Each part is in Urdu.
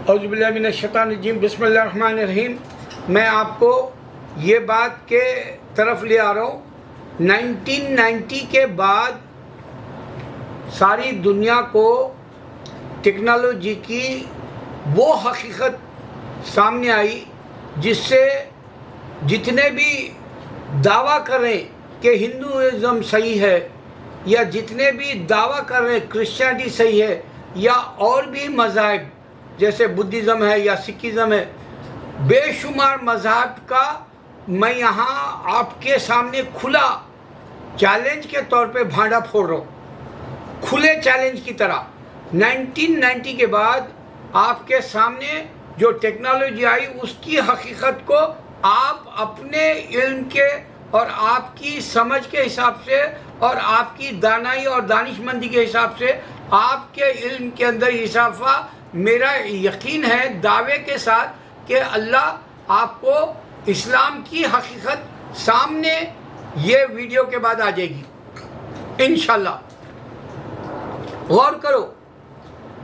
اعوذ باللہ من الشیطان الرجیم، بسم اللہ الرحمن الرحیم۔ میں آپ کو یہ بات کے طرف لے آ رہا ہوں، 1990 کے بعد ساری دنیا کو ٹیکنالوجی کی وہ حقیقت سامنے آئی جس سے جتنے بھی دعویٰ کریں کہ ہندوازم صحیح ہے، یا جتنے بھی دعویٰ کر رہے ہیں کرسچینٹی صحیح ہے، یا اور بھی مذاہب جیسے بدھزم ہے یا سکھزم ہے، بے شمار مذہب کا میں یہاں آپ کے سامنے کھلا چیلنج کے طور پہ بھانڈا پھوڑ رہا ہوں، کھلے چیلنج کی طرح۔ 1990 کے بعد آپ کے سامنے جو ٹیکنالوجی آئی اس کی حقیقت کو آپ اپنے علم کے اور آپ کی سمجھ کے حساب سے اور آپ کی دانائی اور دانش مندی کے حساب سے آپ کے علم کے اندر اضافہ، میرا یقین ہے دعوے کے ساتھ کہ اللہ آپ کو اسلام کی حقیقت سامنے یہ ویڈیو کے بعد آ جائے گی انشاءاللہ۔ غور کرو،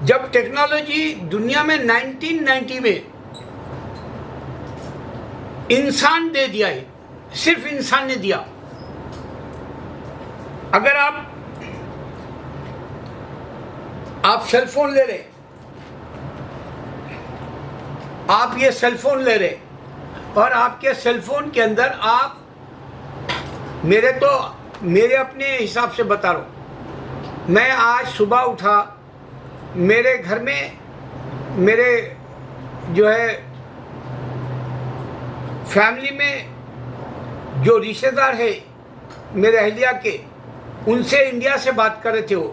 جب ٹیکنالوجی دنیا میں 1990 میں انسان دے دیا ہے، صرف انسان نے دیا۔ اگر آپ سیل فون لے رہے، آپ یہ سیل فون لے رہے اور آپ کے سیل فون کے اندر آپ میرے اپنے حساب سے بتا رہا ہوں، میں آج صبح اٹھا، میرے گھر میں میرے جو ہے فیملی میں جو رشتہ دار ہے میرے اہلیہ کے، ان سے انڈیا سے بات کر رہے تھے، وہ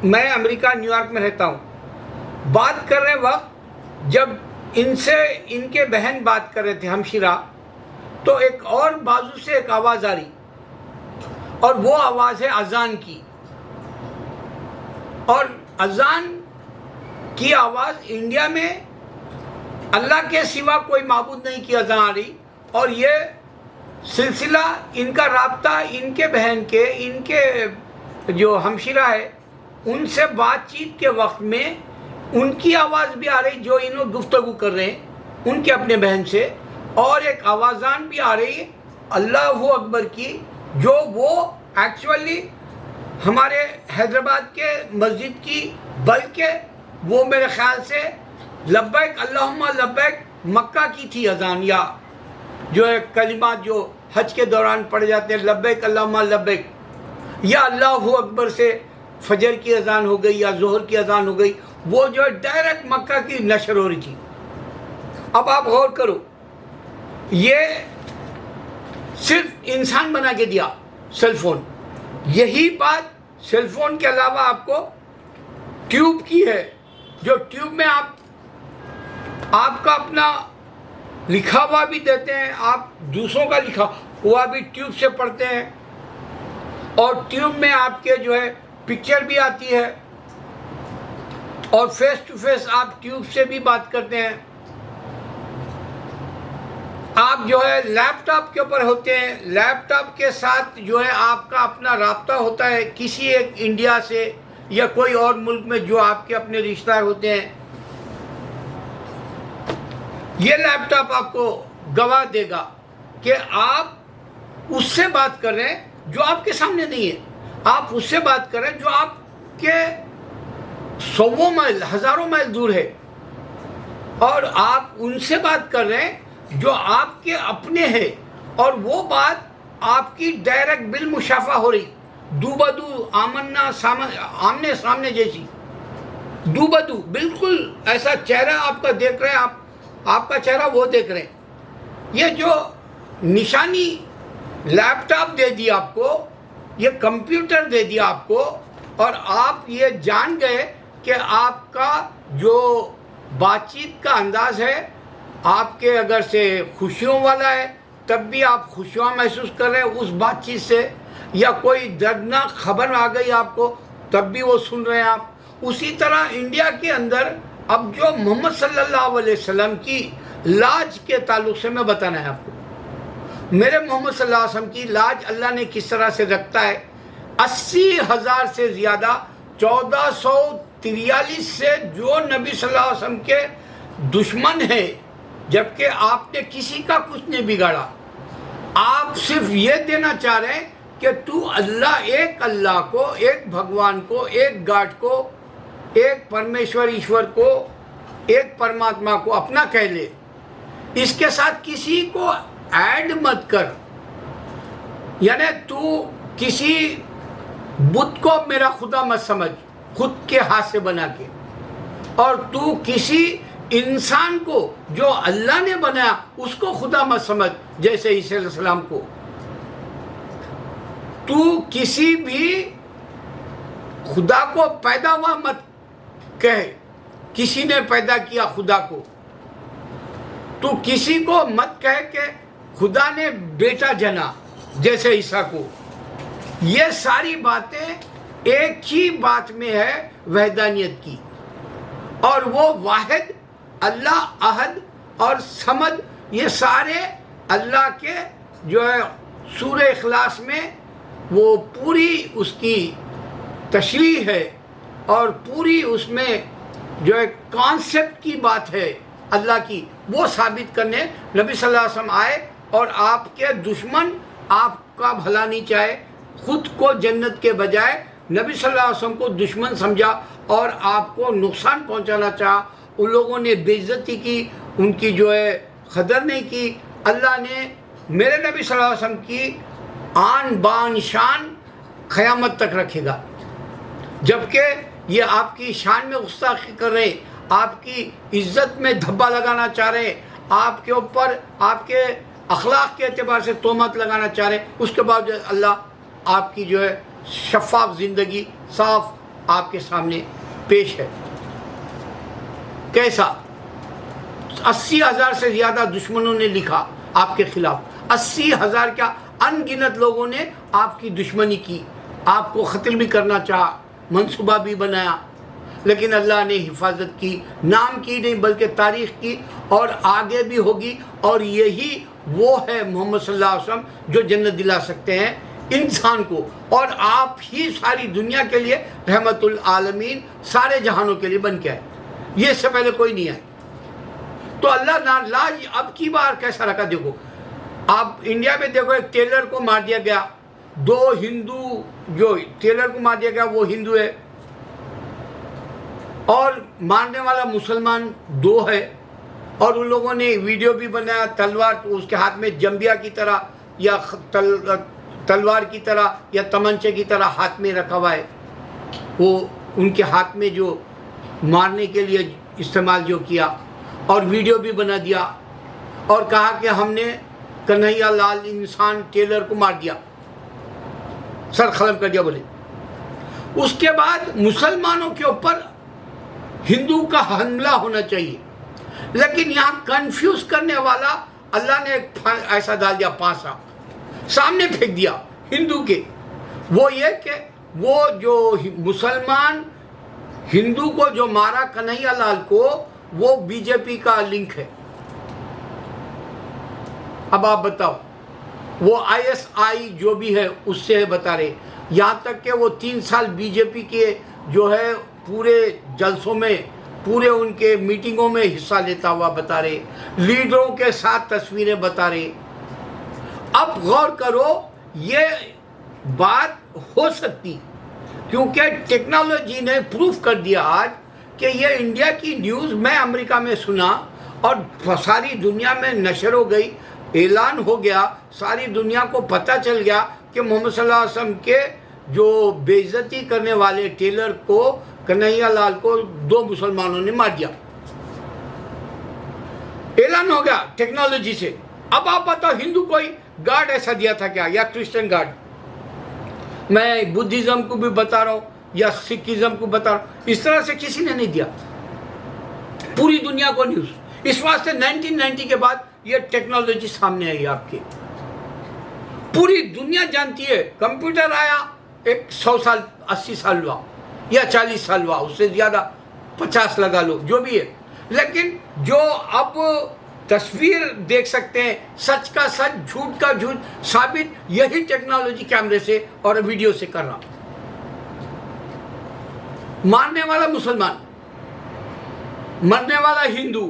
میں امریکہ نیو یارک میں رہتا ہوں، بات کر رہے وقت جب ان سے ان کے بہن بات کر رہے تھے ہمشیرہ، تو ایک اور بازو سے ایک آواز آ رہی، اور وہ آواز ہے اذان کی، اور اذان کی آواز انڈیا میں اللہ کے سوا کوئی معبود نہیں کی اذان آ رہی، اور یہ سلسلہ ان کا رابطہ ان کے بہن کے، ان کے جو ہمشیرہ ہے ان سے بات چیت کے وقت میں ان کی آواز بھی آ رہی جو انہوں گفتگو کر رہے ہیں ان کے اپنے بہن سے، اور ایک آوازان بھی آ رہی اللہ اکبر کی، جو وہ ایکچولی ہمارے حیدرآباد کے مسجد کی، بلکہ وہ میرے خیال سے لبیک اللہم لبیک مکہ کی تھی اذان، یا جو ہے کلمات جو حج کے دوران پڑھے جاتے ہیں، لبیک اللہم لبیک، یا اللہ اکبر سے فجر کی اذان ہو گئی یا ظہر کی اذان ہو گئی، وہ جو ہے ڈائریکٹ مکہ کی نشر ہو رہی تھی۔ اب آپ غور کرو، یہ صرف انسان بنا کے دیا سیل فون، یہی بات سیل فون کے علاوہ آپ کو ٹیوب کی ہے، جو ٹیوب میں آپ کا اپنا لکھا ہوا بھی دیتے ہیں، آپ دوسروں کا لکھا ہوا بھی ٹیوب سے پڑھتے ہیں، اور ٹیوب میں آپ کے جو ہے پکچر بھی آتی ہے، اور فیس ٹو فیس آپ ٹیوب سے بھی بات کرتے ہیں۔ آپ جو ہے لیپ ٹاپ کے اوپر ہوتے ہیں، لیپ ٹاپ کے ساتھ جو ہے آپ کا اپنا رابطہ ہوتا ہے کسی ایک انڈیا سے یا کوئی اور ملک میں جو آپ کے اپنے رشتہ دار ہوتے ہیں۔ یہ لیپ ٹاپ آپ کو گواہ دے گا کہ آپ اس سے بات کر رہے ہیں جو آپ کے سامنے نہیں ہے، آپ اس سے بات کر رہے ہیں جو آپ کے سووں میل، ہزاروں میل دور ہے، اور آپ ان سے بات کر رہے ہیں جو آپ کے اپنے ہیں، اور وہ بات آپ کی ڈائریکٹ بالمشافہ ہو رہی، دو بدو آمنے سامنے جیسی، دو بدو بالکل ایسا چہرہ آپ کا دیکھ رہے ہیں، آپ کا چہرہ وہ دیکھ رہے ہیں۔ یہ جو نشانی لیپ ٹاپ دے دی آپ کو، یہ کمپیوٹر دے دیا آپ کو، اور آپ یہ جان گئے کہ آپ کا جو بات چیت کا انداز ہے، آپ کے اگر سے خوشیوں والا ہے تب بھی آپ خوشیاں محسوس کر رہے ہیں اس بات چیت سے، یا کوئی دردناک خبر آ گئی آپ کو تب بھی وہ سن رہے ہیں آپ۔ اسی طرح انڈیا کے اندر اب جو محمد صلی اللہ علیہ وسلم کی لاج کے تعلق سے میں بتانا ہے آپ کو، میرے محمد صلی اللہ علیہ وسلم کی لاج اللہ نے کس طرح سے رکھتا ہے۔ 80,000 سے زیادہ 1443 سے جو نبی صلی اللہ علیہ وسلم کے دشمن ہے، جبکہ آپ نے کسی کا کچھ نہیں بگاڑا. آپ صرف یہ دینا چاہ رہے ہیں کہ تو اللہ کو، ایک بھگوان کو، ایک گاڈ کو، ایک پرمیشور ایشور کو، ایک پرماتما کو اپنا کہہ لے. اس کے ساتھ کسی کو ایڈ مت کر. یعنی تو کسی بت کو میرا خدا مت سمجھ خود کے ہاتھ سے بنا کے، اور تو کسی انسان کو جو اللہ نے بنایا اس کو خدا مت سمجھ جیسے عیسیٰ علیہ السلام کو. تو کسی بھی خدا کو پیدا ہوا مت کہے، کسی نے پیدا کیا خدا کو. تو کسی کو مت کہے کہ خدا نے بیٹا جنا جیسے عیسیٰ کو. یہ ساری باتیں ایک ہی بات میں ہے وحدانیت کی، اور وہ واحد اللہ، احد اور صمد، یہ سارے اللہ کے جو ہے سورہ اخلاص میں وہ پوری اس کی تشریح ہے، اور پوری اس میں جو ہے کانسیپٹ کی بات ہے اللہ کی، وہ ثابت کرنے نبی صلی اللہ علیہ وسلم آئے. اور آپ کے دشمن آپ کا بھلا نہیں چاہے، خود کو جنت کے بجائے نبی صلی اللہ علیہ وسلم کو دشمن سمجھا اور آپ کو نقصان پہنچانا چاہا. ان لوگوں نے بے عزتی کی، ان کی جو ہے قدر نہیں کی. اللہ نے میرے نبی صلی اللہ علیہ وسلم کی آن بان شان قیامت تک رکھے گا. جبکہ یہ آپ کی شان میں گستاخی کر رہے ہیں، آپ کی عزت میں دھبا لگانا چاہ رہے ہیں، آپ کے اوپر آپ کے اخلاق کے اعتبار سے تہمت لگانا چاہ رہے ہیں. اس کے بعد اللہ آپ کی جو ہے شفاف زندگی صاف آپ کے سامنے پیش ہے. کیسا 80,000 سے زیادہ دشمنوں نے لکھا آپ کے خلاف. 80,000 کیا ان گنت لوگوں نے آپ کی دشمنی کی، آپ کو قتل بھی کرنا چاہا، منصوبہ بھی بنایا. لیکن اللہ نے حفاظت کی، نام کی نہیں بلکہ تاریخ کی، اور آگے بھی ہوگی. اور یہی وہ ہے محمد صلی اللہ علیہ وسلم جو جنت دلا سکتے ہیں انسان کو. اور آپ ہی ساری دنیا کے لیے رحمت العالمین، سارے جہانوں کے لیے بن کے آئے. یہ اس سے پہلے کوئی نہیں آئے. تو اللہ لاج اب کی بار کیسا رکھا. دیکھو آپ انڈیا میں دیکھو، ایک ٹیلر کو مار دیا گیا. 2 ہندو، جو ٹیلر کو مار دیا گیا وہ ہندو ہے، اور مارنے والا مسلمان 2 ہے. اور ان لوگوں نے ویڈیو بھی بنایا، تلوار اس کے ہاتھ میں جمبیا کی طرح یا تلوار کی طرح یا تمنچے کی طرح ہاتھ میں رکھا ہوا ہے. وہ ان کے ہاتھ میں جو مارنے کے لیے استعمال جو کیا، اور ویڈیو بھی بنا دیا، اور کہا کہ ہم نے کنہیا لال انسان ٹیلر کو مار دیا، سر قلم کر دیا بولے. اس کے بعد مسلمانوں کے اوپر ہندو کا حملہ ہونا چاہیے، لیکن یہاں کنفیوز کرنے والا اللہ نے ایک ایسا ڈال دیا، پانسا سامنے پھینک دیا ہندو کے. وہ یہ کہ وہ جو مسلمان ہندو کو جو مارا کنہیا لال کو، وہ بی جے پی کا لنک ہے. اب آپ بتاؤ، وہ ISI جو بھی ہے اس سے بتا رہے. یہاں تک کہ وہ 3 سال بی جے پی کے جو ہے پورے جلسوں میں، پورے ان کے میٹنگوں میں حصہ لیتا ہوا بتا رہے، لیڈروں کے ساتھ تصویریں بتا رہے. اب غور کرو، یہ بات ہو سکتی کیونکہ ٹیکنالوجی نے پروف کر دیا آج کہ یہ انڈیا کی نیوز میں امریکہ میں سنا اور ساری دنیا میں نشر ہو گئی، اعلان ہو گیا، ساری دنیا کو پتہ چل گیا کہ محمد صلی اللہ علیہ وسلم کے جو بے عزتی کرنے والے ٹیلر کو، کنہیا لال کو 2 مسلمانوں نے مار دیا. اعلان ہو گیا ٹیکنالوجی سے. اب آپ بتاؤ، ہندو کوئی گارڈ ایسا دیا تھا کیا، یا کرسچن گارڈ؟ میں بدھزم کو بھی بتا رہا ہوں یا سکھزم کو بتا رہا ہوں، اس طرح سے کسی نے نہیں دیا پوری دنیا کو نیوز. اس واسطے 1990 کے بعد یہ ٹیکنالوجی سامنے آئی آپ کی، پوری دنیا جانتی ہے. کمپیوٹر آیا ایک 100 سال 80 سال ہوا یا 40 سال ہوا، اس سے زیادہ 50 لگا لو جو بھی ہے. لیکن جو اب تصویر دیکھ سکتے ہیں، سچ کا سچ، جھوٹ کا جھوٹ ثابت، یہی ٹیکنالوجی کیمرے سے اور ویڈیو سے کر رہا. مارنے والا مسلمان، مرنے والا ہندو،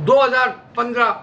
2015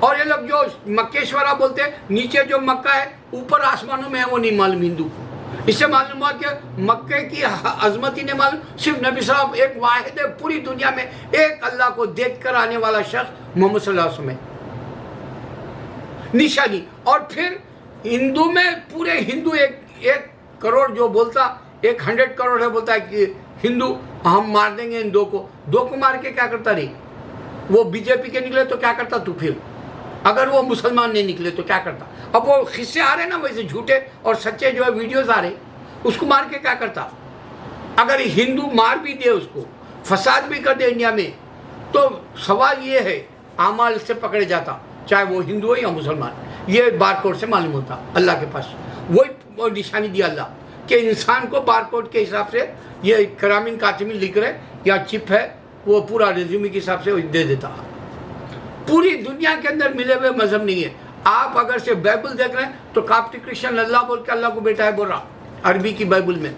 اور یہ لوگ جو مکیشورا بولتے ہیں، نیچے جو مکہ ہے اوپر آسمانوں میں ہے، وہ نہیں معلوم ہندو کو۔ اس سے معلوم ہوا کہ مکے کی عظمت ہی نہیں معلوم، صرف نبی صاحب ایک واحد ہے پوری دنیا میں، ایک اللہ کو دیکھ کر آنے والا شخص محمد صلی اللہ علیہ وسلم ہے، نشانی۔ اور پھر ہندو میں پورے ہندو ایک کروڑ جو بولتا، 100 کروڑ ہے، بولتا ہے کہ ہندو ہم مار دیں گے ان دو کو مار کے کیا کرتا رہی؟ وہ بی جے پی کے نکلے تو کیا کرتا تو پھر؟ اگر وہ مسلمان نہیں نکلے تو کیا کرتا؟ اب وہ قصے آ رہے نا ویسے جھوٹے اور سچے جو ہے ویڈیوز آ رہے، اس کو مار کے کیا کرتا؟ اگر ہندو مار بھی دے، اس کو فساد بھی کر دے انڈیا میں، تو سوال یہ ہے اعمال سے پکڑے جاتا، چاہے وہ ہندو ہو یا مسلمان۔ یہ بار کوڈ سے معلوم ہوتا اللہ کے پاس، وہی نشانی دیا اللہ کہ انسان کو بار کوڈ کے حساب سے یہ کرامین کاتمین لکھ رہے یا چپ ہے، وہ پورا ریزیومی کے حساب سے دے دیتا۔ پوری دنیا کے اندر ملے ہوئے مذہب نہیں ہے۔ آپ اگر سے بائبل دیکھ رہے ہیں تو کاپٹک کرسچن اللہ بول کے اللہ کو بیٹا ہے بول رہا عربی کی بائبل میں،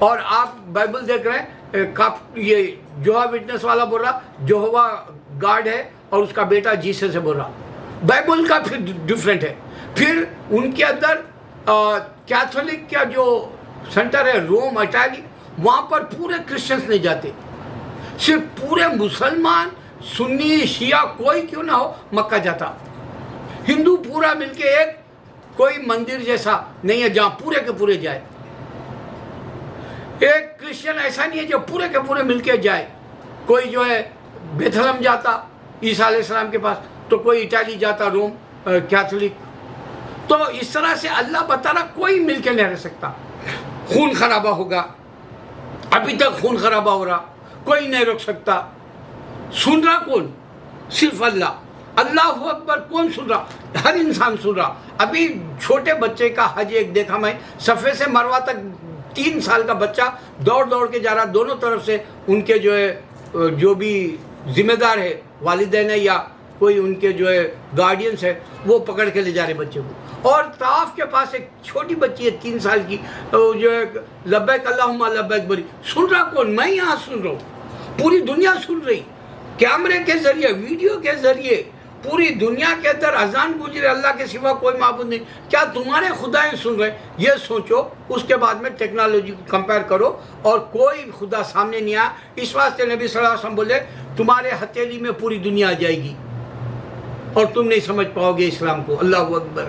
اور آپ بائبل دیکھ رہے ہیں یہ جوہا وٹنس والا بول رہا جوہوا گاڈ ہے اور اس کا بیٹا جیسس ہے بول رہا۔ بائبل کا پھر ڈیفرنٹ ہے۔ پھر ان کے اندر کیتھولک کا جو سینٹر ہے روم اٹالی، وہاں پر پورے کرسچنس نہیں جاتے، صرف پورے مسلمان سنی شیعہ کوئی کیوں نہ ہو مکہ جاتا۔ ہندو پورا مل کے ایک کوئی مندر جیسا نہیں ہے جہاں پورے کے پورے جائے۔ ایک کرسچن ایسا نہیں ہے جو پورے کے پورے مل کے جائے۔ کوئی جو ہے بیتھلہم جاتا عیسیٰ علیہ السلام کے پاس، تو کوئی اٹالی جاتا روم کیتھولک۔ تو اس طرح سے اللہ بتا رہا کوئی مل کے نہیں رہ سکتا، خون خرابہ ہوگا، ابھی تک خون خرابہ ہو رہا، کوئی نہیں روک سکتا۔ سن رہا کون؟ صرف اللہ۔ اللہ اکبر کون سن رہا؟ ہر انسان سن رہا۔ ابھی چھوٹے بچے کا حج ایک دیکھا میں، صفے سے مروہ تک 3 سال کا بچہ دوڑ کے جا رہا، دونوں طرف سے ان کے جو ہے جو بھی ذمہ دار ہے والدین ہے یا کوئی ان کے جو ہے گارڈینس ہے، وہ پکڑ کے لے جا رہے بچے کو۔ اور طواف کے پاس ایک چھوٹی بچی ہے 3 سال کی، جو ہے لبیک اللہم لبیک بری۔ سن رہا کون؟ میں یہاں سن رہا ہوں، پوری دنیا سن رہی، کیمرے کے ذریعے، ویڈیو کے ذریعے پوری دنیا کے اندر اذان گونج رہے، اللہ کے سوا کوئی معبود نہیں۔ کیا تمہارے خدائیں سن رہے؟ یہ سوچو، اس کے بعد میں ٹیکنالوجی کو کمپیئر کرو، اور کوئی خدا سامنے نہیں آیا۔ اس واسطے نبی صلی اللہ علیہ وسلم بولے تمہارے ہتھیلی میں پوری دنیا آ جائے گی اور تم نہیں سمجھ پاؤ گے اسلام کو۔ اللہ اکبر۔